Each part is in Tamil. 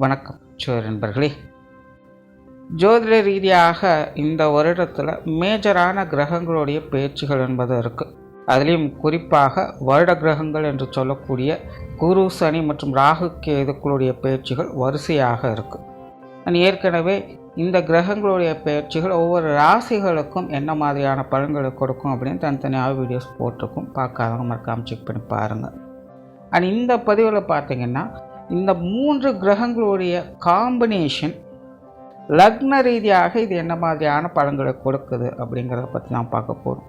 வணக்கம் நண்பர்களே. ஜோதிட ரீதியாக இந்த வருடத்தில் மேஜரான கிரகங்களுடைய பயிற்சிகள் என்பது இருக்குது. அதுலேயும் குறிப்பாக வருட கிரகங்கள் என்று சொல்லக்கூடிய குரு, சனி மற்றும் ராகு கேதுக்களுடைய பயிற்சிகள் வரிசையாக இருக்குது. நான் ஏற்கனவே இந்த கிரகங்களுடைய பயிற்சிகள் ஒவ்வொரு ராசிகளுக்கும் என்ன மாதிரியான பலன்களை கொடுக்கும் அப்படின்னு தனித்தனியாக வீடியோஸ் போட்டிருக்கும். பார்க்காதவங்க மறக்காமல் செக் பண்ணி பாருங்கள். அண்ட் இந்த பதிவில் பார்த்திங்கன்னா இந்த 3 கிரகங்களுடைய காம்பினேஷன் லக்ன ரீதியாக இது என்ன மாதிரியான பலன்களை கொடுக்குது அப்படிங்கிறத பற்றி நான் பார்க்க போகிறோம்.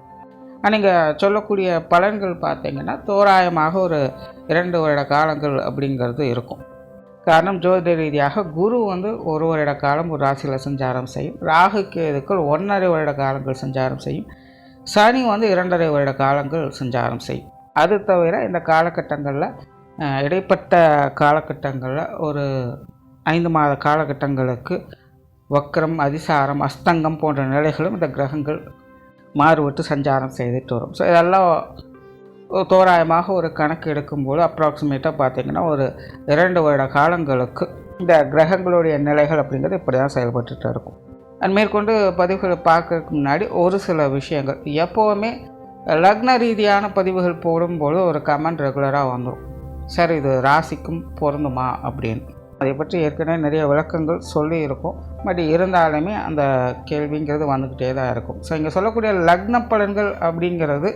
நீங்கள் சொல்லக்கூடிய பலன்கள் பார்த்திங்கன்னா தோராயமாக ஒரு 2 வருட காலங்கள் அப்படிங்கிறது இருக்கும். காரணம் ஜோதிட ரீதியாக குரு ஒரு வருட காலம் ஒரு ராசியில் சஞ்சாரம் செய்யும். ராகு கேதுக்கள் 1.5 வருட காலங்கள் சஞ்சாரம் செய்யும். சனி 2.5 வருட காலங்கள் சஞ்சாரம் செய்யும். அது தவிர இந்த காலகட்டங்களில் இடைப்பட்ட காலகட்டங்களில் ஒரு 5 மாத காலகட்டங்களுக்கு வக்ரம், அதிசாரம், அஸ்தங்கம் போன்ற நிலைகளும் இந்த கிரகங்கள் மாறுபட்டு சஞ்சாரம் செய்துட்டு வரும். ஸோ இதெல்லாம் தோராயமாக ஒரு கணக்கு எடுக்கும்போது அப்ராக்சிமேட்டாக பார்த்திங்கன்னா ஒரு 2 வருட காலங்களுக்கு இந்த கிரகங்களுடைய நிலைகள் அப்படிங்கிறது இப்படி தான் செயல்பட்டுட்டு இருக்கும். மேற்கொண்டு பதிவுகளை பார்க்கறதுக்கு முன்னாடி ஒரு சில விஷயங்கள் எப்போவுமே லக்ன ரீதியான பதிவுகள் போடும்போது ஒரு கமெண்ட் ரெகுலராக வந்துடும், சார் இது ராசிக்கும் பொருந்துமா அப்படின்னு. அதை பற்றி ஏற்கனவே நிறைய விளக்கங்கள் சொல்லி இருக்கும். பட் இருந்தாலுமே அந்த கேள்விங்கிறது வந்துக்கிட்டே தான் இருக்கும். ஸோ இங்கே சொல்லக்கூடிய லக்ன பலன்கள் அப்படிங்கிறது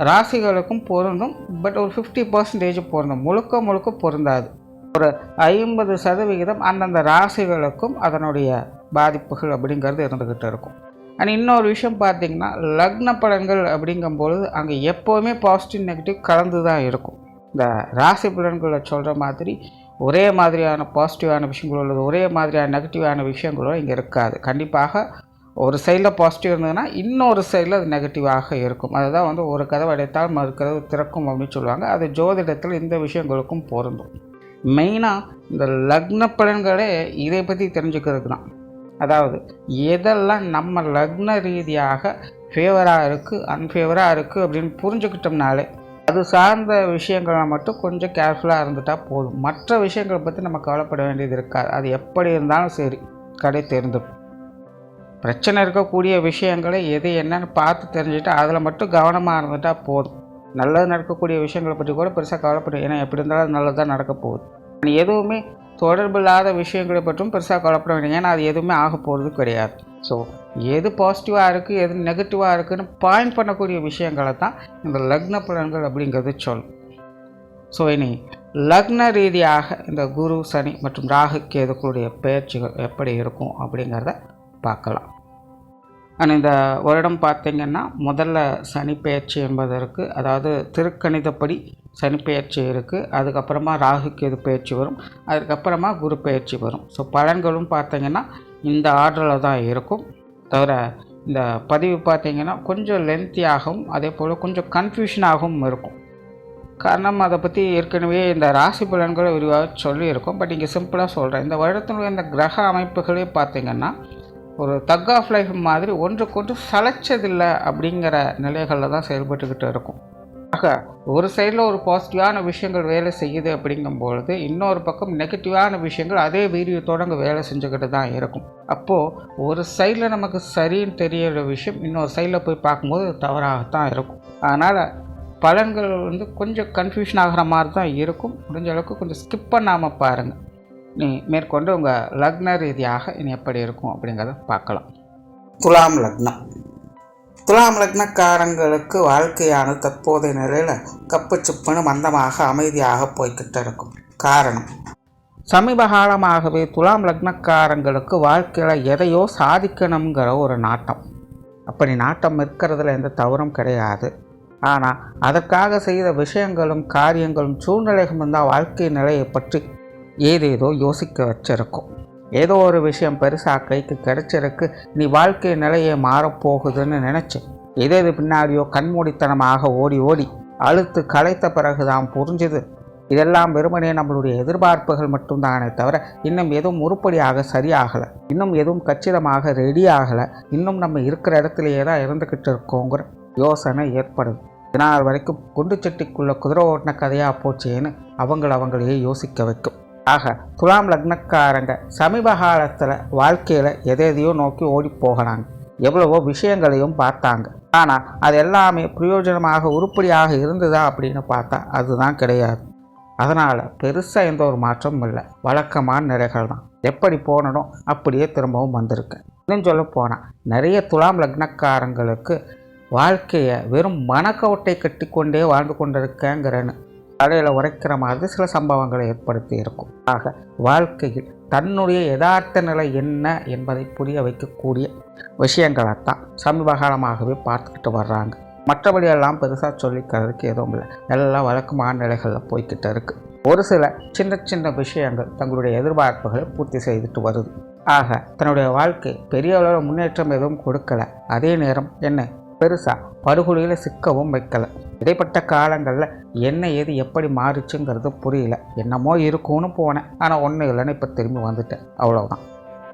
ராசிகளுக்கும் பொருந்தும். பட் ஒரு 50% பொருந்தும், முழுக்க பொருந்தாது. ஒரு 50% அந்தந்த ராசிகளுக்கும் அதனுடைய பாதிப்புகள் அப்படிங்கிறது இருந்துக்கிட்டு இருக்கும். அண்ட் இன்னொரு விஷயம் பார்த்திங்கன்னா லக்ன பலன்கள் அப்படிங்கும்பொழுது அங்கே எப்போவுமே பாசிட்டிவ் நெகட்டிவ் கலந்து தான் இருக்கும். இந்த ராசி பலன்களை சொல்கிற மாதிரி ஒரே மாதிரியான பாசிட்டிவான விஷயங்களோ அல்லது ஒரே மாதிரியான நெகட்டிவான விஷயங்களோ இங்கே இருக்காது. கண்டிப்பாக ஒரு சைடில் பாசிட்டிவ் இருந்ததுன்னா இன்னொரு சைடில் அது நெகட்டிவாக இருக்கும். அதுதான் ஒரு கதவு அடைத்தால் மறு கதவு திறக்கும் அப்படின்னு சொல்லுவாங்க. அது ஜோதிடத்தில் இந்த விஷயங்களுக்கும் பொருந்தும். மெயினாக இந்த லக்ன பலன்களே இதை பற்றி தெரிஞ்சுக்கிறதுக்கு தான். அதாவது எதெல்லாம் நம்ம லக்ன ரீதியாக ஃபேவராக இருக்குது, அன்ஃபேவராக இருக்குது அப்படின்னு புரிஞ்சுக்கிட்டோம்னாலே அது சார்ந்த விஷயங்களை மட்டும் கொஞ்சம் கேர்ஃபுல்லாக இருந்துட்டால் போதும். மற்ற விஷயங்களை பற்றி நம்ம கவலைப்பட வேண்டியது இருக்காது. அது எப்படி இருந்தாலும் சரி கடை தெரிந்துடும். பிரச்சனை இருக்கக்கூடிய விஷயங்களை எது என்னன்னு பார்த்து தெரிஞ்சுட்டு அதில் மட்டும் கவனமாக இருந்துட்டால் போதும். நல்லது நடக்கக்கூடிய விஷயங்களை பற்றி கூட பெருசாக கவலைப்படும். ஏன்னா எப்படி இருந்தாலும் அது நல்லது தான் நடக்க போகுது. எதுவுமே தொடர்பில்லாத விஷயங்களை பற்றும் பெருசாக கவலைப்பட வேண்டிய, ஏன்னா அது எதுவுமே ஆக போகிறது கிடையாது. ஸோ எது பாசிட்டிவாக இருக்குது எது நெகட்டிவாக இருக்குதுன்னு பாயிண்ட் பண்ணக்கூடிய விஷயங்களை தான் இந்த லக்ன பலன்கள் அப்படிங்கிறது சொல்லும். ஸோ இனி லக்ன ரீதியாக இந்த குரு, சனி மற்றும் ராகு கேதுக்களுடைய பயிற்சிகள் எப்படி இருக்கும் அப்படிங்கிறத பார்க்கலாம். ஆனால் இந்த வருடம் பார்த்திங்கன்னா முதல்ல சனி பயிற்சி என்பது இருக்குது. அதாவது திருக்கணிதப்படி சனி பயிற்சி இருக்குது. அதுக்கப்புறமா ராகு கேது பயிற்சி வரும். அதுக்கப்புறமா குரு பயிற்சி வரும். ஸோ பலன்களும் பார்த்திங்கன்னா இந்த ஆர்டரில் தான் இருக்கும். தவிர இந்த பதிவு பார்த்திங்கன்னா கொஞ்சம் லென்த்தியாகவும் அதே போல் கொஞ்சம் கன்ஃபியூஷனாகவும் இருக்கும். காரணம் அதை பற்றி ஏற்கனவே இந்த ராசி பலன்களை விரிவாக சொல்லியிருக்கோம். பட் இங்கே சிம்பிளாக சொல்கிறேன். இந்த வருடத்தினுடைய இந்த கிரக அமைப்புகளே பார்த்திங்கன்னா ஒரு தக் ஆஃப் லைஃப் மாதிரி ஒன்றுக்கொன்று சளைச்சதில்லை அப்படிங்கிற நிலைகளில் தான் செயல்பட்டுக்கிட்டு இருக்கும். ஆக ஒரு சைடில் ஒரு பாசிட்டிவான விஷயங்கள் வேலை செய்யுது அப்படிங்கும்பொழுது இன்னொரு பக்கம் நெகட்டிவான விஷயங்கள் அதே வீரியத்தோடு அங்கே வேலை செஞ்சுக்கிட்டு தான் இருக்கும். அப்போது ஒரு சைடில் நமக்கு சரின்னு தெரியிற விஷயம் இன்னொரு சைடில் போய் பார்க்கும்போது தவறாகத்தான் இருக்கும். அதனால் பலன்கள் கொஞ்சம் கன்ஃபியூஷன் ஆகிற மாதிரி தான் இருக்கும். முடிஞ்ச அளவுக்கு கொஞ்சம் ஸ்கிப் பண்ணாமல் பாருங்கள். நீ மேற்கொண்டு உங்கள் லக்ன ரீதியாக இனி எப்படி இருக்கும் அப்படிங்கிறத பார்க்கலாம். துலாம் லக்னம். துலாம் லக்னக்காரங்களுக்கு வாழ்க்கையான தற்போதைய நிலையில் கப்பு சிப்புன்னு மந்தமாக அமைதியாக போய்கிட்டு இருக்கும். காரணம், சமீப காலமாகவே துலாம் லக்னக்காரங்களுக்கு வாழ்க்கையில் எதையோ சாதிக்கணுங்கிற ஒரு நாட்டம். அப்படி நாட்டம் இருக்கிறதுல எந்த தவறும் கிடையாது. ஆனால் அதற்காக செய்த விஷயங்களும் காரியங்களும் சூழ்நிலைகளும் தான் வாழ்க்கை நிலையை பற்றி ஏதேதோ யோசிக்க வச்சிருக்கும். ஏதோ ஒரு விஷயம் பெருசாக கைக்கு கிடைச்சிருக்கு, நீ வாழ்க்கை நிலையை மாறப்போகுதுன்னு நினச்சி எது பின்னாடியோ கண்மூடித்தனமாக ஓடி அழுத்து களைத்த பிறகு தான் புரிஞ்சுது இதெல்லாம் வெறுமனே நம்மளுடைய எதிர்பார்ப்புகள் மட்டும்தானே தவிர இன்னும் எதுவும் உருப்படியாக சரியாகலை, இன்னும் எதுவும் கச்சிதமாக ரெடி ஆகலை, இன்னும் நம்ம இருக்கிற இடத்துலையே தான் இருந்துக்கிட்டு இருக்கோங்கிற யோசனை ஏற்படுது. இதனால் வரைக்கும் குண்டு சட்டிக்குள்ளே குதிரை ஓட்டின கதையாக போச்சேன்னு அவங்களையே யோசிக்க வைக்கும். ஆக துலாம் லக்னக்காரங்க சமீப காலத்தில் வாழ்க்கையில் எதையோ நோக்கி ஓடி போகிறாங்க. எவ்வளவோ விஷயங்களையும் பார்த்தாங்க. ஆனால் அது எல்லாமே பிரயோஜனமாக உருப்படியாக இருந்ததா அப்படின்னு பார்த்தா அதுதான் கிடையாது. அதனால் பெருசாக எந்த ஒரு மாற்றமும் இல்லை. வழக்கமான நிலைகள் தான். எப்படி போனனோ அப்படியே திரும்பவும் வந்திருக்கேன். இன்னும் சொல்ல போனால் நிறைய துலாம் லக்னக்காரங்களுக்கு வாழ்க்கையை வெறும் மனக்கோட்டை கட்டி கொண்டே வாழ்ந்து கொண்டிருக்கேங்கிறன்னு தலையில் உரைக்கிற மாதிரி சில சம்பவங்களை ஏற்படுத்தி இருக்கும். ஆக வாழ்க்கையில் தன்னுடைய யதார்த்த நிலை என்ன என்பதை புரிய வைக்கக்கூடிய விஷயங்களைத்தான் சமீப காலமாகவே பார்த்துக்கிட்டு வர்றாங்க. மற்றபடி எல்லாம் பெருசாக சொல்லிக்கிறதுக்கு எதுவும் இல்லை. எல்லாம் வழக்கமான நிலைகளில் போய்கிட்டு இருக்குது. ஒரு சில சின்ன சின்ன விஷயங்கள் தங்களுடைய எதிர்பார்ப்புகளை பூர்த்தி செய்துட்டு வருது. ஆக தன்னுடைய வாழ்க்கை பெரிய அளவில் முன்னேற்றம் எதுவும் கொடுக்கலை. அதே நேரம் என்ன பெருசாக படுகொலையில் சிக்கவும் வைக்கலை. இடைப்பட்ட காலங்களில் என்ன ஏது எப்படி மாறிச்சுங்கிறது புரியல. என்னமோ இருக்கும்னு போனேன், ஆனால் ஒன்றும் இல்லைன்னு இப்போ திரும்பி வந்துட்டேன். அவ்வளோதான்.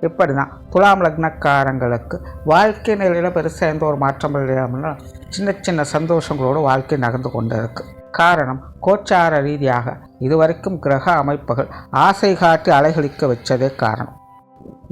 இப்படி தான் துலாம் லக்னக்காரங்களுக்கு வாழ்க்கை நிலையில் பெருசாக எந்த ஒரு மாற்றம் இல்லாமல் சின்ன சின்ன சந்தோஷங்களோடு வாழ்க்கை நகர்ந்து கொண்டு இருக்குது. காரணம் கோச்சார ரீதியாக இதுவரைக்கும் கிரக அமைப்புகள் ஆசை காட்டி அலைகளிக்க வச்சதே காரணம்.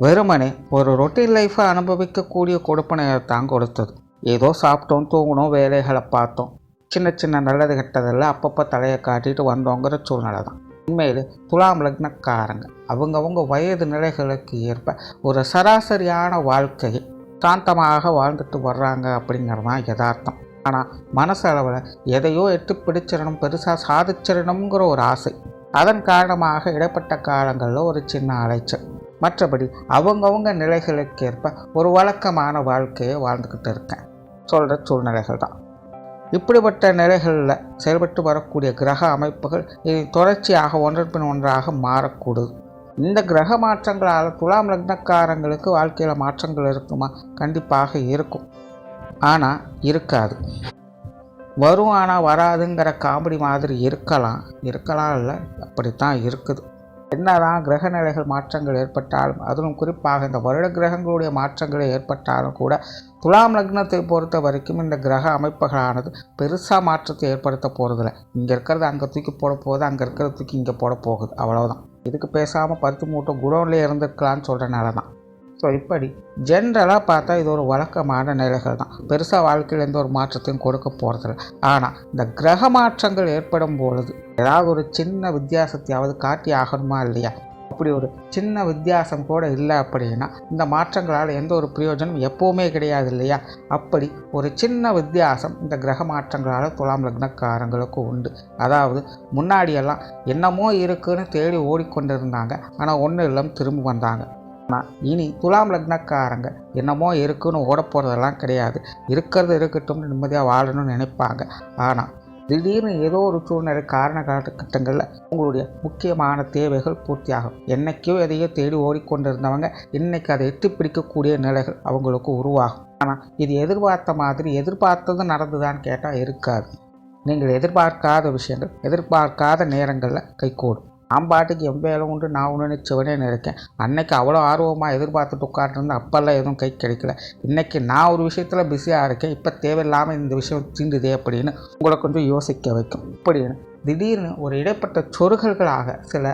வெறுமனே ஒரு ரொட்டீன் லைஃப்பை அனுபவிக்கக்கூடிய கொடுப்பனையை தான் கொடுத்தது. ஏதோ சாப்பிட்டோம், தூங்கணும், வேலைகளை பார்த்தோம், சின்ன சின்ன நல்லது கெட்டதெல்லாம் அப்பப்போ தலையை காட்டிட்டு வந்தோங்கிற சூழ்நிலை தான். உண்மையில் துலாம் லக்னக்காரங்க அவங்கவுங்க வயது நிலைகளுக்கு ஏற்ப ஒரு சராசரியான வாழ்க்கையை சாந்தமாக வாழ்ந்துட்டு வர்றாங்க அப்படிங்கிறது தான் யதார்த்தம். ஆனால் மனசளவில் எதையோ எட்டு பிடிச்சிடணும், பெருசாக சாதிச்சிடணுங்கிற ஒரு ஆசை. அதன் காரணமாக இடைப்பட்ட காலங்களில் ஒரு சின்ன அலைச்சல். மற்றபடி அவங்கவுங்க நிலைகளுக்கு ஏற்ப ஒரு வழக்கமான வாழ்க்கையை வாழ்ந்துக்கிட்டு இருக்கேன் சொல்கிற சூழ்நிலைகள் தான். இப்படிப்பட்ட நிலைகளில் செயல்பட்டு வரக்கூடிய கிரக அமைப்புகள் இது தொடர்ச்சியாக ஒன்றன் பின் ஒன்றாக மாறக்கூடுது. இந்த கிரக மாற்றங்களால் துலாம் லக்னக்காரங்களுக்கு வாழ்க்கையில் மாற்றங்கள் இருக்குமா? கண்டிப்பாக இருக்கும். ஆனால் இருக்காது. வரும் ஆனால் வராதுங்கிற காமெடி மாதிரி இருக்கலாம் இல்லை, அப்படித்தான் இருக்குது. என்னதான் கிரக நிலைகள் மாற்றங்கள் ஏற்பட்டாலும், அதிலும் குறிப்பாக இந்த வருட கிரகங்களுடைய மாற்றங்கள் ஏற்பட்டாலும் கூட துலாம் லக்னத்தை பொறுத்த வரைக்கும் இந்த கிரக அமைப்புகளானது பெருசாக மாற்றத்தை ஏற்படுத்த போகிறதில்ல. இங்கே இருக்கிறது அங்கே தூக்கி போட போகுது, அங்கே இருக்கிறது தூக்கி இங்கே போட போகுது, அவ்வளோதான். இதுக்கு பேசாமல் 10 மூட்டை குடோன்லேயே இருந்துக்கலான்னு சொல்கிறனால தான். ஸோ இப்படி ஜென்ரலாக பார்த்தா இது ஒரு வழக்கமான நிலைகள் தான். பெருசாக வாழ்க்கையில் எந்த ஒரு மாற்றத்தையும் கொடுக்க போகிறதில்ல. ஆனால் இந்த கிரக மாற்றங்கள் ஏற்படும் பொழுது ஏதாவது ஒரு சின்ன வித்தியாசத்தையாவது காட்டி ஆகணுமா இல்லையா? அப்படி ஒரு சின்ன வித்தியாசம் கூட இல்லை அப்படின்னா இந்த மாற்றங்களால் எந்த ஒரு பிரயோஜனம் எப்போவுமே கிடையாது இல்லையா? அப்படி ஒரு சின்ன வித்தியாசம் இந்த கிரக மாற்றங்களால் துலாம் லக்னக்காரங்களுக்கு உண்டு. அதாவது முன்னாடியெல்லாம் என்னமோ இருக்குன்னு தேடி ஓடிக்கொண்டிருந்தாங்க, ஆனால் ஒன்றும் இல்லாமல் திரும்பி வந்தாங்க. ஆனால் இனி துலாம் லக்னக்காரங்க என்னமோ இருக்குன்னு ஓட போகிறதெல்லாம் கிடையாது. இருக்கிறது இருக்கட்டும், நிம்மதியாக வாழணும்னு நினைப்பாங்க. ஆனால் திடீர்னு ஏதோ ஒரு சூழ்நிலை காரண காலகட்டங்களில் உங்களுடைய முக்கியமான தேவைகள் பூர்த்தியாகும். என்னைக்கோ எதையோ தேடி ஓடிக்கொண்டிருந்தவங்க இன்னைக்கு அதை எட்டி பிடிக்கக்கூடிய நிலைகள் அவங்களுக்கு உருவாகும். ஆனால் இது எதிர்பார்த்த மாதிரி எதிர்பார்த்தது நடந்துதான்னு கேட்டால் இருக்காது. நீங்கள் எதிர்பார்க்காத விஷயங்கள் எதிர்பார்க்காத நேரங்களில் கைகூடும். நான் பாட்டுக்கு என் வேலை உண்டு, நான் ஒன்று நிச்சவனே இருக்கேன். அன்னைக்கு அவ்வளோ ஆர்வமாக எதிர்பார்த்துட்டு உட்காந்துருந்து அப்பெல்லாம் எதுவும் கை கிடைக்கல. இன்றைக்கி நான் ஒரு விஷயத்தில் பிஸியாக இருக்கேன், இப்போ தேவையில்லாமல் இந்த விஷயம் தீண்டுதே அப்படின்னு உங்களை கொஞ்சம் யோசிக்க வைக்கும். இப்படின்னு திடீர்னு ஒரு இடைப்பட்ட சொருகல்களாக சில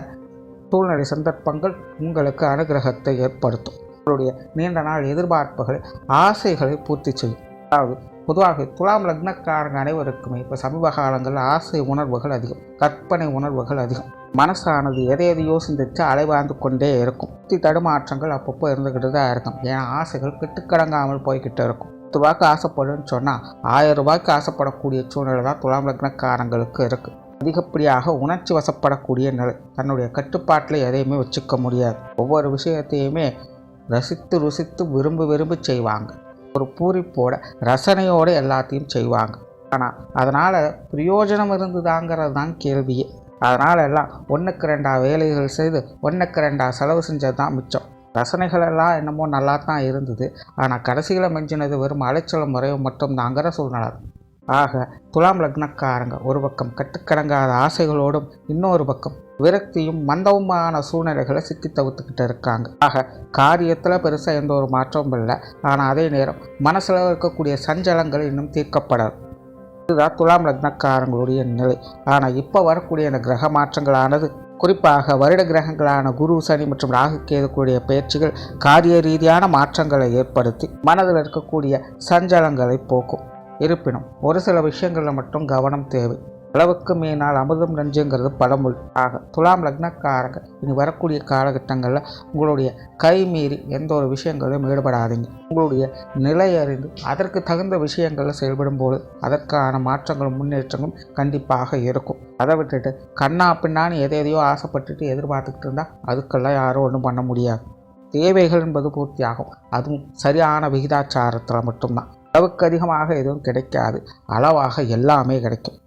சூழ்நிலை சந்தர்ப்பங்கள் உங்களுக்கு அனுகிரகத்தை ஏற்படுத்தும். உங்களுடைய நீண்ட நாள் எதிர்பார்ப்புகளை ஆசைகளை பூர்த்தி செய்யும். அதாவது பொதுவாக துலாம் லக்னக்காரங்க அனைவருக்குமே இப்போ சமீப காலங்களில் ஆசை உணர்வுகள் அதிகம், கற்பனை உணர்வுகள் அதிகம். மனசானது எதையோ சிந்திச்சு அலைவாழ்ந்து கொண்டே இருக்கும். தடுமாற்றங்கள் அப்பப்போ இருந்துக்கிட்டு தான் இருக்கும். ஏன்னா ஆசைகள் கட்டுக்கடங்காமல் போய்கிட்டு இருக்கும். 10 ரூபாய்க்கு ஆசைப்படுன்னு சொன்னால் 1000 ரூபாய்க்கு ஆசைப்படக்கூடிய சூழ்நிலை தான் துலாம் லக்னக்காரங்களுக்கு இருக்குது. அதிகப்படியாக உணர்ச்சி வசப்படக்கூடிய நிலை. தன்னுடைய கட்டுப்பாட்டில் எதையுமே வச்சுக்க முடியாது. ஒவ்வொரு விஷயத்தையுமே ரசித்து ருசித்து விரும்பி செய்வாங்க. ஒரு பூரிப்போட ரசனையோடு எல்லாத்தையும் செய்வாங்க. ஆனால் அதனால் பிரயோஜனம் இருந்துதாங்கிறது தான் கேள்வியே. அதனால் எல்லாம் 1க்கு 2 வேலைகள் செய்து 1க்கு 2 செலவு செஞ்சது தான் மிச்சம். ரசனைகளெல்லாம் என்னமோ நல்லா தான் இருந்தது. ஆனால் கடைசியில் மிஞ்சினது வெறும் அலைச்சல் முறையும் மட்டும் தாங்கிற சூழ்நிலை. ஆக துலாம் லக்னக்காரங்க ஒரு பக்கம் கட்டுக்கடங்காத ஆசைகளோடும் இன்னொரு பக்கம் விரக்தியும் மந்தவுமான சூழ்நிலைகளை சிக்கி தவிர்த்துக்கிட்டு இருக்காங்க. ஆக காரியத்தில் பெருசாக எந்த ஒரு மாற்றமும் இல்லை. ஆனால் அதே நேரம் மனசில் இருக்கக்கூடிய சஞ்சலங்கள் இன்னும் தீர்க்கப்படாது. இதுதான் துலாம் லக்னக்காரங்களுடைய நிலை. ஆனால் இப்போ வரக்கூடிய இந்த கிரக மாற்றங்களானது குறிப்பாக வருட கிரகங்களான குரு, சனி மற்றும் ராகு கேதுக்குரிய பயிற்சிகள் காரிய ரீதியான மாற்றங்களை ஏற்படுத்தி மனதில் இருக்கக்கூடிய சஞ்சலங்களை போக்கும். இருப்பினும் ஒரு சில விஷயங்களில் மட்டும் கவனம் தேவை. அளவுக்கு மீனால் அமிர்தம் நஞ்சுங்கிறது பழமொழி. ஆக துலாம் லக்னக்காரங்க இனி வரக்கூடிய காலகட்டங்களில் உங்களுடைய கை மீறி எந்த ஒரு விஷயங்களையும் ஈடுபடாதீங்க. உங்களுடைய நிலை அறிந்து அதற்கு தகுந்த விஷயங்களில் செயல்படும் போது அதற்கான மாற்றங்களும் முன்னேற்றங்களும் கண்டிப்பாக இருக்கும். அதை விட்டுட்டு கண்ணா பின்னான்னு எதையோ ஆசைப்பட்டுட்டு எதிர்பார்த்துக்கிட்டு இருந்தால் அதுக்கெல்லாம் யாரும் ஒன்றும் பண்ண முடியாது. தேவைகள் என்பது பூர்த்தியாகும். அதுவும் சரியான விகிதாச்சாரத்தில் மட்டும்தான். அளவுக்கு அதிகமாக எதுவும் கிடைக்காது, அளவாக எல்லாமே கிடைக்கும்.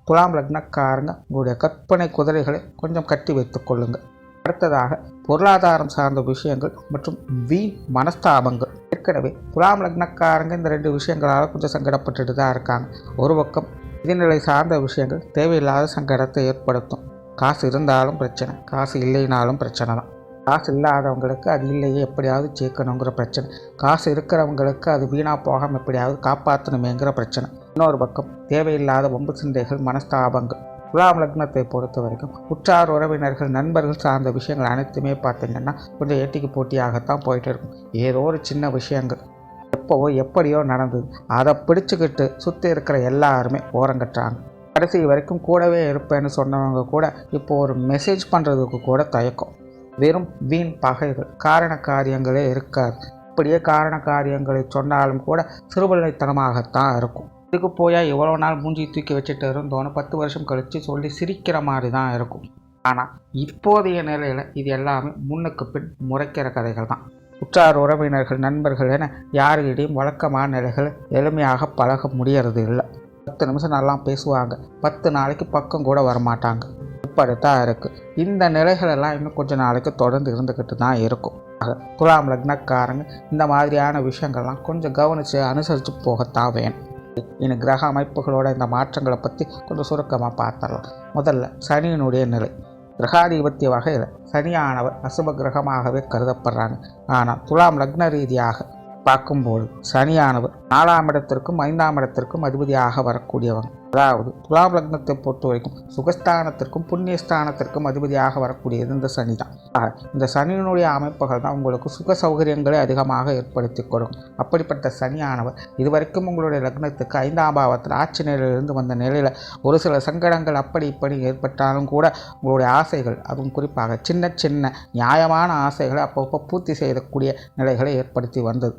துலாம் லக்னக்காரங்க உங்களுடைய கற்பனை குதிரைகளை கொஞ்சம் கட்டி வைத்துக் கொள்ளுங்கள். அடுத்ததாக பொருளாதாரம் சார்ந்த விஷயங்கள் மற்றும் வீண் மனஸ்தாபங்கள். ஏற்கனவே துலாம் லக்னக்காரங்க இந்த 2 விஷயங்களால் கொஞ்சம் சங்கடப்பட்டுட்டு தான் இருக்காங்க. ஒரு பக்கம் நிதிநிலை சார்ந்த விஷயங்கள் தேவையில்லாத சங்கடத்தை ஏற்படுத்தும். காசு இருந்தாலும் பிரச்சனை, காசு இல்லைனாலும் பிரச்சனை தான். காசு இல்லாதவங்களுக்கு அது இல்லையே எப்படியாவது சேர்க்கணுங்கிற பிரச்சனை, காசு இருக்கிறவங்களுக்கு அது வீணாக போகாமல் எப்படியாவது காப்பாற்றணுமேங்கிற பிரச்சனை. இன்னொரு பக்கம் தேவையில்லாத வம்பு சண்டைகள், மனஸ்தாபங்கள். துலாம் லக்னத்தை பொறுத்த வரைக்கும் உற்றார் உறவினர்கள், நண்பர்கள் சார்ந்த விஷயங்கள் அனைத்துமே பார்த்திங்கன்னா கொஞ்சம் ஏட்டிக்கு போட்டியாகத்தான் போயிட்டு இருக்கும். ஏதோ ஒரு சின்ன விஷயங்கள் எப்போவோ எப்படியோ நடந்தது, அதை பிடிச்சிக்கிட்டு சுற்றி இருக்கிற எல்லாருமே ஓரங்கட்டுறாங்க. கடைசி வரைக்கும் கூடவே இருப்பேன்னு சொன்னவங்க கூட இப்போ ஒரு மெசேஜ் பண்ணுறதுக்கு கூட தயக்கம். வெறும் வீண் பகைகள், காரண காரியங்களே இருக்காது. இப்படியே காரண காரியங்களை சொன்னாலும் கூட சிறுபிள்ளைத்தனமாகத்தான் இருக்கும். இதுக்கு போயா எவ்வளோ நாள் மூஞ்சி தூக்கி வச்சுட்டு இருந்தோன்னு 10 வருஷம் கழித்து சொல்லி சிரிக்கிற மாதிரி தான் இருக்கும். ஆனால் இப்போதைய நிலையில் இது எல்லாமே முன்னுக்கு பின் முறைக்கிற கதைகள் தான். உற்றார் உறவினர்கள், நண்பர்கள் என யாரிடையும் வழக்கமான நிலைகள் எளிமையாக பழக முடியறது இல்லை. 10 நிமிஷம் நல்லா பேசுவாங்க, 10 நாளைக்கு பக்கம் கூட வரமாட்டாங்க. இப்படித்தான் இருக்குது. இந்த நிலைகளெல்லாம் இன்னும் கொஞ்சம் நாளைக்கு தொடர்ந்து இருந்துக்கிட்டு தான் இருக்கும். துலாம் லக்னக்காரங்க இந்த மாதிரியான விஷயங்கள்லாம் கொஞ்சம் கவனித்து அனுசரித்து போகத்தான் வேணும். இனி கிரக அமைப்புகளோட இந்த மாற்றங்களை பற்றி கொஞ்சம் சுருக்கமாக பார்த்துடலாம். முதல்ல சனியினுடைய நிலை. கிரகாதிபத்திய வகையில் சனியானவர் அசுப கிரகமாகவே கருதப்படுறாங்க. ஆனால் துலாம் லக்ன ரீதியாக பார்க்கும்போது சனியானவர் 4ஆம் இடத்திற்கும் 5ஆம் இடத்திற்கும் அதிபதியாக வரக்கூடியவங்க. அதாவது துலாம் லக்னத்தை பொறுத்த வரைக்கும் சுகஸ்தானத்திற்கும் புண்ணியஸ்தானத்திற்கும் அதிபதியாக வரக்கூடியது இந்த சனி தான். இந்த சனியினுடைய அமைப்புகள் தான் உங்களுக்கு சுக சௌகரியங்களை அதிகமாக ஏற்படுத்தி கொடுக்கும். அப்படிப்பட்ட சனியானவர் இதுவரைக்கும் உங்களுடைய லக்னத்துக்கு 5ஆம் பாவத்தில் ஆட்சி நிலையிலிருந்து வந்த நிலையில் ஒரு சில சங்கடங்கள் அப்படி இப்படி ஏற்பட்டாலும் கூட உங்களுடைய ஆசைகள், அதுவும் குறிப்பாக சின்ன சின்ன நியாயமான ஆசைகளை அப்பப்போ பூர்த்தி செய்யக்கூடிய நிலைகளை ஏற்படுத்தி வந்தது.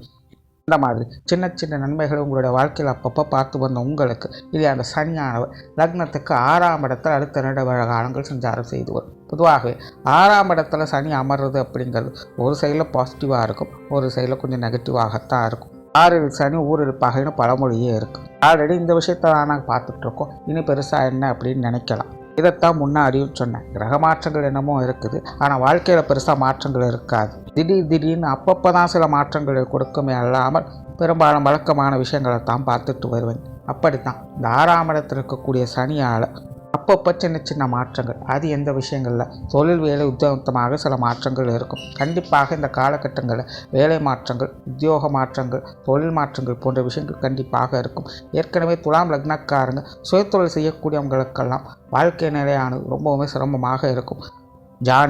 இந்த மாதிரி சின்ன சின்ன நன்மைகளை உங்களுடைய வாழ்க்கையில் அப்பப்போ பார்த்து வந்த உங்களுக்கு இது அந்த சனியானவர் லக்னத்துக்கு 6ஆம் இடத்தில் அடுத்த 2 வருட காலங்கள் சஞ்சாரம் செய்து வரும். பொதுவாகவே 6ஆம் இடத்துல சனி அமர்றது அப்படிங்கிறது ஒரு சைடில் பாசிட்டிவாக இருக்கும், ஒரு சைடில் கொஞ்சம் நெகட்டிவாகத்தான் இருக்கும். 6இல் சனி ஊரில் பகைன்னு பழமொழியே இருக்குது. ஆல்ரெடி இந்த விஷயத்தை நாங்கள் பார்த்துட்ருக்கோம். இனி பெருசாக என்ன அப்படின்னு நினைக்கலாம். இதைத்தான் முன்னாடியும் சொன்னேன். கிரக மாற்றங்கள் என்னமோ இருக்குது, ஆனால் வாழ்க்கையில் பெருசாக மாற்றங்கள் இருக்காது. திடீர்னு அப்பப்போ தான் சில மாற்றங்களை கொடுக்குமே அல்லாமல் பெரும்பாலும் வழக்கமான விஷயங்களை தான் பார்த்துட்டு வருவேன். அப்படித்தான் இந்த 6ஆம் இடத்தில் இருக்கக்கூடிய சனியால் அப்பப்போ சின்ன சின்ன மாற்றங்கள், அது எந்த விஷயங்களில் தொழில் வேலை உத்தியோகமாக சில மாற்றங்கள் இருக்கும். கண்டிப்பாக இந்த காலகட்டங்களில் வேலை மாற்றங்கள், உத்தியோக மாற்றங்கள், தொழில் மாற்றங்கள் போன்ற விஷயங்கள் கண்டிப்பாக இருக்கும். ஏற்கனவே துலாம் லக்னக்காரங்க சுயத்தொழில் செய்யக்கூடியவங்களுக்கெல்லாம் வாழ்க்கை நிலையானது ரொம்பவுமே சிரமமாக இருக்கும்.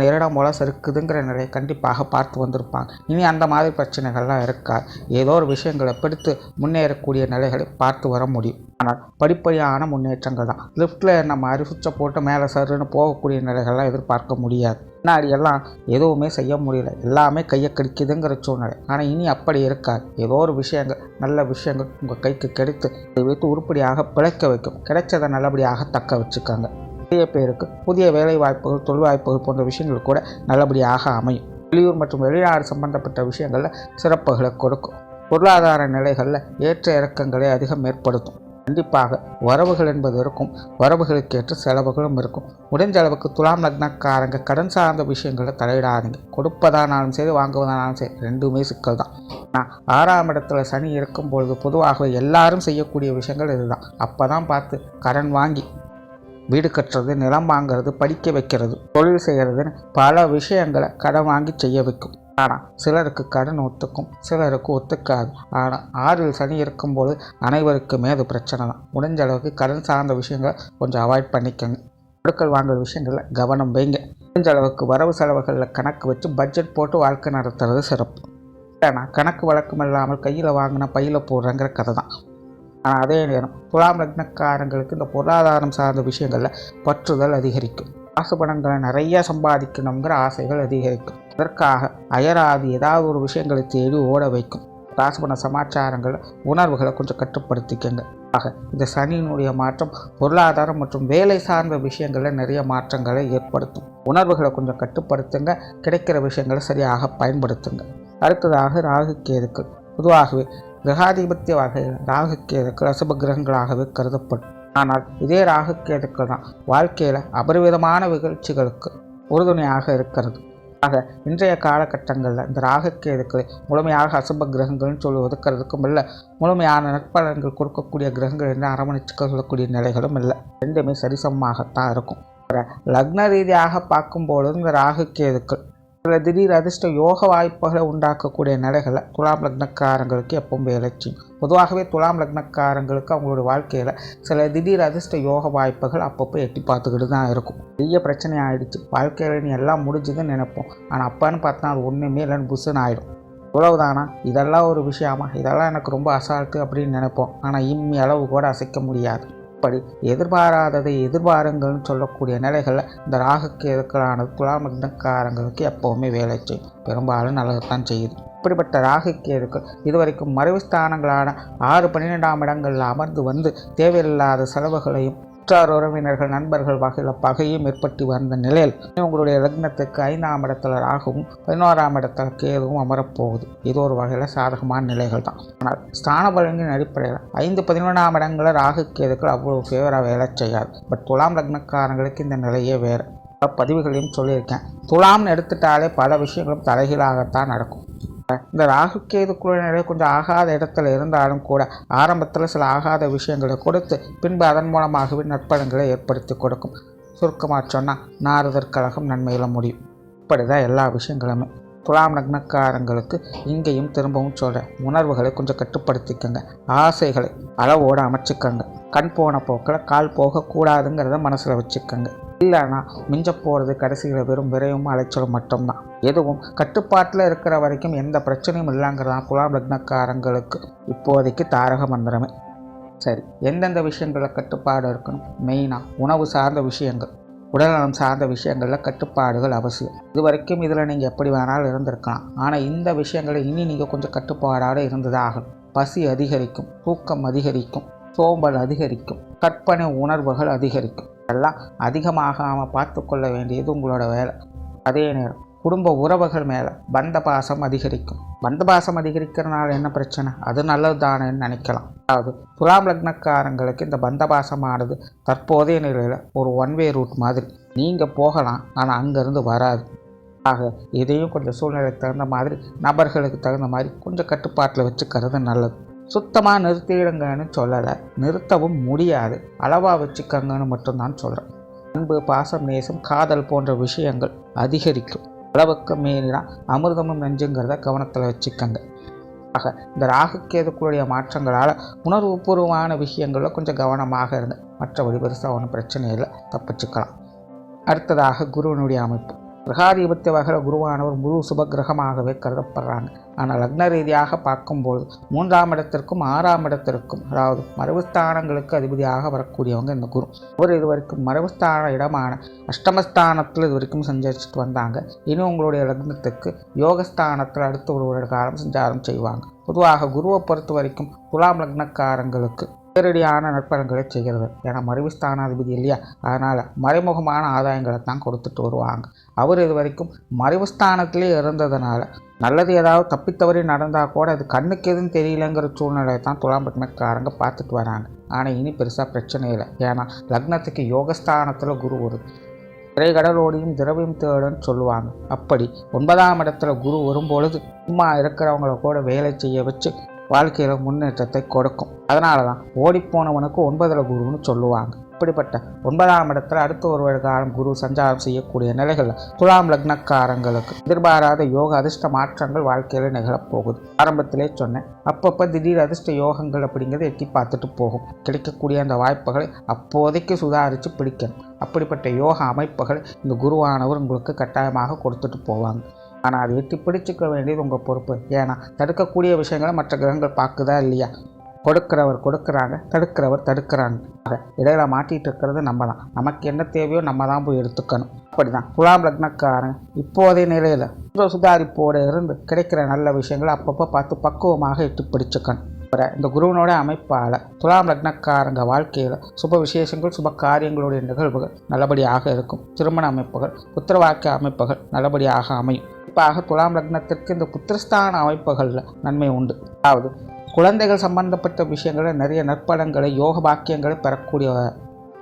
நேரிடம் போல இருக்குதுங்கிற நிலையை கண்டிப்பாக பார்த்து வந்திருப்பாங்க. இனி அந்த மாதிரி பிரச்சனைகள்லாம் இருக்காது. ஏதோ ஒரு விஷயங்களை பிடித்து முன்னேறக்கூடிய நிலைகளை பார்த்து வர முடியும். ஆனால் படிப்படியான முன்னேற்றங்கள் தான். லிஃப்ட்டில் நம்ம சுவிட்சை போட்டு மேலே சருன்னு போகக்கூடிய நிலைகள்லாம் எதிர்பார்க்க முடியாது. முன்னாடி எல்லாம் எதுவுமே செய்ய முடியல, எல்லாமே கையை கடிக்குதுங்கிற சூழ்நிலை. ஆனால் இனி அப்படி இருக்காது. ஏதோ ஒரு விஷயங்கள், நல்ல விஷயங்கள் உங்கள் கைக்கு கிடைத்து அதை வைத்து உருப்படியாக பிழைக்க வைக்கும். கிடைச்சதை நல்லபடியாக தக்க வச்சுக்காங்க. நிறைய பேருக்கு புதிய வேலை வாய்ப்புகள், தொழில் வாய்ப்புகள் போன்ற விஷயங்கள் கூட நல்லபடியாக அமையும். வெளியூர் மற்றும் வெளிநாடு சம்பந்தப்பட்ட விஷயங்களில் சிறப்புகளை கொடுக்கும். பொருளாதார நிலைகளில் ஏற்ற இறக்கங்களை அதிகம் ஏற்படுத்தும். கண்டிப்பாக வரவுகள் என்பது இருக்கும், வரவுகளுக்கேற்ற செலவுகளும் இருக்கும். முடிஞ்ச அளவுக்கு துலாம் லக்னக்காரங்க கடன் சார்ந்த விஷயங்களை தலையிடாதீங்க. கொடுப்பதானாலும் சரி, வாங்குவதானாலும் சரி, ரெண்டுமே சிக்கல் தான். ஆனால் 6ஆம் இடத்துல சனி இருக்கும் பொழுது பொதுவாகவே எல்லாரும் செய்யக்கூடிய விஷயங்கள் இதுதான். அப்போ தான் பார்த்து கடன் வாங்கி வீடு கட்டுறது, நிலம் வாங்கிறது, படிக்க வைக்கிறது, தொழில் செய்கிறதுன்னு பல விஷயங்களை கடன் வாங்கி செய்ய வைக்கும். ஆனால் சிலருக்கு கடன் ஒத்துக்கும், சிலருக்கு ஒத்துக்காது. ஆனால் 6இல் சனி இருக்கும்போது அனைவருக்குமே அது பிரச்சனை தான். முடிஞ்ச அளவுக்கு கடன் சார்ந்த விஷயங்களை கொஞ்சம் அவாய்ட் பண்ணிக்கோங்க. கொடுக்கல் வாங்கல் விஷயங்களில் கவனம் வைங்க. முடிஞ்ச அளவுக்கு வரவு செலவுகளில் கணக்கு வச்சு பட்ஜெட் போட்டு வாழ்க்கை நடத்துறது சிறப்பு. ஏன்னா கணக்கு வழக்கம் இல்லாமல் கையில் வாங்கினா பையில் போடுறங்கிற கதை தான். ஆனால் அதே நேரம் துலாம் லக்னக்காரங்களுக்கு இந்த பொருளாதாரம் சார்ந்த விஷயங்களில் பற்றுதல் அதிகரிக்கும். காசு பணங்களை நிறைய சம்பாதிக்கணுங்கிற ஆசைகள் அதிகரிக்கும். அதற்காக அயராது ஏதாவது ஒரு விஷயங்களை தேடி ஓட வைக்கும். காசு பண சமாச்சாரங்களை உணர்வுகளை கொஞ்சம் கட்டுப்படுத்திக்கங்க. ஆக இந்த சனியினுடைய மாற்றம் பொருளாதாரம் மற்றும் வேலை சார்ந்த விஷயங்களில் நிறைய மாற்றங்களை ஏற்படுத்தும். உணர்வுகளை கொஞ்சம் கட்டுப்படுத்துங்க. கிடைக்கிற விஷயங்களை சரியாக பயன்படுத்துங்க. அடுத்ததாக ராகு கேதுக்கள். பொதுவாகவே கிரகாதிபத்திய வகையில் ராகு கேதுக்கள் அசுப கிரகங்களாகவே கருதப்படும். ஆனால் இதே ராகு கேதுக்கள் தான் வாழ்க்கையில் அபரிவிதமான நிகழ்ச்சிகளுக்கு உறுதுணையாக இருக்கிறது. ஆக இன்றைய காலகட்டங்களில் இந்த ராகு கேதுக்களை முழுமையாக அசுப கிரகங்கள்னு ஒதுக்கிறதுக்கும் இல்லை, முழுமையான நற்பலன்கள் கொடுக்கக்கூடிய கிரகங்கள் என்று அரவணைச்சு சொல்லக்கூடிய நிலைகளும் இல்லை. ரெண்டுமே சரிசமமாகத்தான் இருக்கும். லக்ன ரீதியாக பார்க்கும்பொழுது இந்த ராகு கேதுக்கள் சில திடீர் அதிர்ஷ்ட யோக வாய்ப்புகளை உண்டாக்கக்கூடிய நிலைகளில் துலாம் லக்னக்காரங்களுக்கு எப்பவும் வேலை செய்யும். பொதுவாகவே துலாம் லக்னக்காரங்களுக்கு அவங்களோட வாழ்க்கையில் சில திடீர் அதிர்ஷ்ட யோக வாய்ப்புகள் அப்பப்போ எட்டி பார்த்துக்கிட்டு தான் இருக்கும். பெரிய பிரச்சனை ஆகிடுச்சு, வாழ்க்கையில் நீ எல்லாம் முடிஞ்சுதுன்னு நினைப்போம். ஆனால் அப்பான்னு பார்த்தா அது ஒன்றுமே இல்லைன்னு புஷுன்னு ஆகிடும். இவ்வளவுதானா, இதெல்லாம் ஒரு விஷயமா, இதெல்லாம் எனக்கு ரொம்ப அசால்ட்டு அப்படின்னு நினைப்போம். ஆனால் இம்மி அளவு கூட அசைக்க முடியாது. அப்படி எதிர்பாராததை எதிர்பாருங்கள்னு சொல்லக்கூடிய நிலைகளில் இந்த ராகு கேதுக்களானது துலாம் லக்னக்காரங்களுக்கு எப்போவுமே வேலை செய்யும். பெரும்பாலும் நல்லதுதான் செய்யுது. இப்படிப்பட்ட ராகு கேதுக்கள் இதுவரைக்கும் மறைவு ஸ்தானங்களான 6, 12ஆம் இடங்களில் அமர்ந்து வந்து தேவையில்லாத செலவுகளையும் உற்றார் உறவினர்கள் நண்பர்கள் வகையில் பகையும் ஏற்பட்டு வந்த நிலையில் உங்களுடைய லக்னத்துக்கு 5ஆம் இடத்துல ராகுவும் 11ஆம் இடத்துல கேதுவும் அமரப்போகுது. இது ஒரு வகையில் சாதகமான நிலைகள் தான். ஆனால் ஸ்தான பலன்களின் அடிப்படையில் 5, 11ஆம் இடங்களில் ராகு கேதுக்கள் அவ்வளோ ஃபேவராக வேலை செய்யாது. பட் துலாம் லக்னக்காரங்களுக்கு இந்த நிலையே வேறு. பதிவுகளையும் சொல்லியிருக்கேன். துலாம்னு எடுத்துட்டாலே பல விஷயங்களும் தலைகீழாகத்தான் நடக்கும். இந்த ராகு கேதுக்குள்ள நிலை கொஞ்சம் ஆகாத இடத்துல இருந்தாலும் கூட ஆரம்பத்தில் சில ஆகாத விஷயங்களை கொடுத்து பின்பு அதன் மூலமாகவே நற்பலன்களை ஏற்படுத்தி கொடுக்கும். சுருக்கமாக சொன்னால் நாரதர் கழகம் நன்மையில் முடியும். இப்படிதான் எல்லா விஷயங்களுமே. துலாம் லக்னக்காரங்களுக்கு இங்கேயும் திரும்பவும் சொல்கிறேன், உணர்வுகளை கொஞ்சம் கட்டுப்படுத்திக்கங்க. ஆசைகளை அளவோடு அமைச்சுக்கங்க. கண் போன போக்கில் கால் போகக்கூடாதுங்கிறத மனசில் வச்சுக்கோங்க. இல்லைன்னா மிஞ்ச போகிறது கடைசியில் வெறும் விரைவும் அலைச்சலும் மட்டும்தான். எதுவும் கட்டுப்பாட்டில் இருக்கிற வரைக்கும் எந்த பிரச்சனையும் இல்லைங்கிறதான் துலாம் லக்னக்காரங்களுக்கு இப்போதைக்கு தாரக மந்திரமே. சரி, எந்தெந்த விஷயங்களில் கட்டுப்பாடு இருக்கணும்? மெயினாக உணவு சார்ந்த விஷயங்கள், உடல்நலம் சார்ந்த விஷயங்களில் கட்டுப்பாடுகள் அவசியம். இது வரைக்கும் இதில் நீங்கள் எப்படி வேணாலும் இருந்திருக்கலாம். ஆனால் இந்த விஷயங்களை இனி நீங்கள் கொஞ்சம் கட்டுப்பாடோடு இருந்ததாகணும். பசி அதிகரிக்கும், தூக்கம் அதிகரிக்கும், சோம்பல் அதிகரிக்கும், கற்பனை உணர்வுகள் அதிகரிக்கும். எல்லாம் அதிகமாகாமல் பார்த்து கொள்ள வேண்டியது உங்களோட வேலை. அதே நேரம் குடும்ப உறவுகள் மேலே பந்த பாசம் அதிகரிக்கும். பந்த பாசம் அதிகரிக்கிறனால என்ன பிரச்சனை? அது நல்லது தானேன்னு நினைக்கலாம். அதாவது துலாம் லக்னக்காரங்களுக்கு இந்த பந்த பாசமானது தற்போதைய நிலையில் ஒரு ஒன்வே ரூட் மாதிரி. நீங்கள் போகலாம், ஆனால் அங்கேருந்து வராது. ஆக இதையும் கொஞ்சம் சூழ்நிலைக்கு தகுந்த மாதிரி, நபர்களுக்கு தகுந்த மாதிரி கொஞ்சம் கட்டுப்பாட்டில் வச்சுக்கிறது நல்லது. சுத்தமாக நிறுத்திடுங்கன்னு சொல்லலை, நிறுத்தவும் முடியாது. அளவாக வச்சுக்கங்கன்னு மட்டும்தான் சொல்கிறேன். அன்பு, பாசம், நேசம், காதல் போன்ற விஷயங்கள் அதிகரிக்கும். அளவுக்கு மீறினா அமிர்தமும் நெஞ்சுங்கிறத கவனத்தில் வச்சுக்கங்க. ஆக இந்த ராகு கேதுக்களுடைய மாற்றங்களால் உணர்வுபூர்வமான விஷயங்களில் கொஞ்சம் கவனமாக இருங்க. மற்றபடி பெருசாக ஒன்றும் பிரச்சனை இல்லை, தப்பிச்சுக்கலாம். அடுத்ததாக குருவினுடைய அமைப்பு. கிரகாதிபத்திய வகையில் குருவானவர் முழு சுப கிரகமாகவே கருதப்படுறாங்க. ஆனால் லக்ன ரீதியாக பார்க்கும்போது 3ஆம் இடத்திற்கும் 6ஆம் இடத்திற்கும், அதாவது மறைவுஸ்தானங்களுக்கு அதிபதியாக வரக்கூடியவங்க இந்த குரு. அவர் இதுவரைக்கும் மறைவுஸ்தான இடமான அஷ்டமஸ்தானத்தில் இதுவரைக்கும் சஞ்சரிச்சுட்டு வந்தாங்க. இனி உங்களுடைய லக்னத்துக்கு யோகஸ்தானத்தில் அடுத்த ஒரு வருட காலம் சஞ்சாரம் செய்வாங்க. பொதுவாக குருவை பொறுத்த வரைக்கும் துலாம் லக்னக்காரங்களுக்கு நேரடியான நற்பலன்களை செய்கிறது. ஏன்னா மறைவுஸ்தானாதிபதி இல்லையா, அதனால் மறைமுகமான ஆதாயங்களை தான் கொடுத்துட்டு வருவாங்க. அவர் இது வரைக்கும் மறைவுஸ்தானத்திலே இருந்ததுனால நல்லது ஏதாவது தப்பித்தவறி நடந்தால் கூட அது கண்ணுக்கு எதுவும் தெரியலங்கிற சூழ்நிலையை தான் துலாம் லக்னக்காரங்க பார்த்துட்டு வராங்க. ஆனால் இனி பெருசாக பிரச்சனை இல்லை. ஏன்னா லக்னத்துக்கு யோகஸ்தானத்தில் குரு வருது. திரைக்கடலோடையும் திரவியம் தேடுன்னு சொல்லுவாங்க. அப்படி 9ஆம் இடத்துல குரு வரும்பொழுது சும்மா இருக்கிறவங்கள கூட வேலை செய்ய வச்சு வாழ்க்கையில் முன்னேற்றத்தை கொடுக்கும். அதனால தான் ஓடிப்போனவனுக்கு 9ல் குருன்னு சொல்லுவாங்க. இப்படிப்பட்ட 9ஆம் இடத்துல அடுத்த ஒரு வருட காலம் குரு சஞ்சாரம் செய்யக்கூடிய நிலைகள் துலாம் லக்னக்காரங்களுக்கு எதிர்பாராத யோக அதிர்ஷ்ட மாற்றங்கள் வாழ்க்கையில் நிகழப்போகுது. ஆரம்பத்திலே சொன்னேன், அப்பப்போ திடீர் அதிர்ஷ்ட யோகங்கள் அப்படிங்கிறத எட்டி பார்த்துட்டு போகும். கிடைக்கக்கூடிய அந்த வாய்ப்புகளை அப்போதைக்கு சுதாரித்து பிடிக்கணும். அப்படிப்பட்ட யோக அமைப்புகள் இந்த குருவானவர் உங்களுக்கு கட்டாயமாக கொடுத்துட்டு போவாங்க. ஆனால் அதை எட்டி பிடிச்சிக்க வேண்டியது உங்கள் பொறுப்பு. ஏன்னா தடுக்கக்கூடிய விஷயங்களை மற்ற கிரகங்கள் பார்க்குதா இல்லையா? கொடுக்கிறவர் கொடுக்குறாங்க, தடுக்கிறவர் தடுக்கிறாங்க. இடையில மாட்டிகிட்டு இருக்கிறது நம்ம தான். நமக்கு என்ன தேவையோ நம்ம தான் போய் எடுத்துக்கணும். அப்படிதான் துலாம் லக்னக்காரன் இப்போதைய நிலையில் சுதாரிப்போடு இருந்து கிடைக்கிற நல்ல விஷயங்களை அப்பப்போ பார்த்து பக்குவமாக எட்டு பிடிச்சுக்கணும். இந்த குருவனோட அமைப்பால் துலாம் லக்னக்காரங்க வாழ்க்கையில் சுப விசேஷங்கள் சுப காரியங்களுடைய நிகழ்வுகள் நல்லபடியாக இருக்கும். திருமண அமைப்புகள் புத்திரவாக்கிய அமைப்புகள் நல்லபடியாக அமையும். குறிப்பாக துலாம் லக்னத்திற்கு இந்த புத்திரஸ்தான அமைப்புகளில் நன்மை உண்டு. அதாவது குழந்தைகள் சம்பந்தப்பட்ட விஷயங்களில் நிறைய நற்பலன்களை யோக பாக்கியங்களை பெறக்கூடிய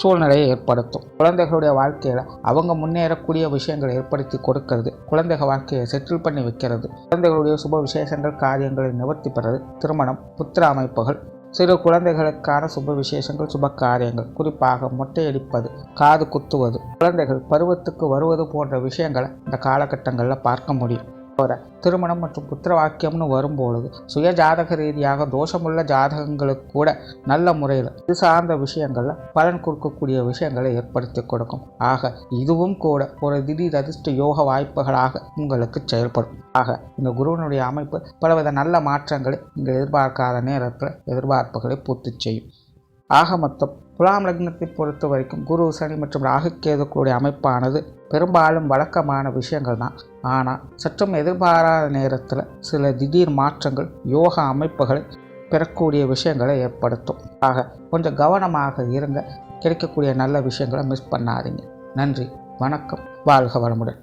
சூழ்நிலையை ஏற்படுத்தும். குழந்தைகளுடைய வாழ்க்கையில் அவங்க முன்னேறக்கூடிய விஷயங்களை ஏற்படுத்தி கொடுக்கறது, குழந்தைகள் வாழ்க்கையை செட்டில் பண்ணி வைக்கிறது, குழந்தைகளுடைய சுப விசேஷங்கள் காரியங்களை நிவர்த்தி பெறது, திருமணம் புத்திர அமைப்புகள், சிறு குழந்தைகளுக்கான சுப விசேஷங்கள் சுப காரியங்கள், குறிப்பாக மொட்டையடிப்பது, காது குத்துவது, குழந்தைகள் பருவத்துக்கு வருவது போன்ற விஷயங்களை இந்த காலகட்டங்களில் பார்க்க முடியும். திருமணம் மற்றும் புத்திர வாக்கியம்னு வரும்பொழுது சுய ஜாதக ரீதியாக தோஷமுள்ள ஜாதகங்களுக்கு கூட நல்ல முறையில் இது சார்ந்த விஷயங்களில் பலன் கொடுக்கக்கூடிய விஷயங்களை ஏற்படுத்தி கொடுக்கும். ஆக இதுவும் கூட ஒரு திடீர் அதிர்ஷ்ட யோக வாய்ப்புகளாக உங்களுக்கு செயல்படும். ஆக இந்த குருவனுடைய அமைப்பு பலவித நல்ல மாற்றங்களை நீங்கள் எதிர்பார்க்காத நேரத்தில் எதிர்பார்ப்புகளை பூர்த்தி செய்யும். ஆக மொத்தம் துலாம் லக்னத்தை பொறுத்த வரைக்கும் குரு சனி மற்றும் ராகுக்கேதுக்களுடைய அமைப்பானது பெரும்பாலும் வழக்கமான விஷயங்கள் தான். ஆனால் சற்றும் எதிர்பாராத நேரத்தில் சில திடீர் மாற்றங்கள் யோக அமைப்புகளை பெறக்கூடிய விஷயங்களை ஏற்படுத்தும். ஆக கொஞ்சம் கவனமாக இருங்க. கிடைக்கக்கூடிய நல்ல விஷயங்களை மிஸ் பண்ணாதீங்க. நன்றி, வணக்கம், வாழ்க வளமுடன்.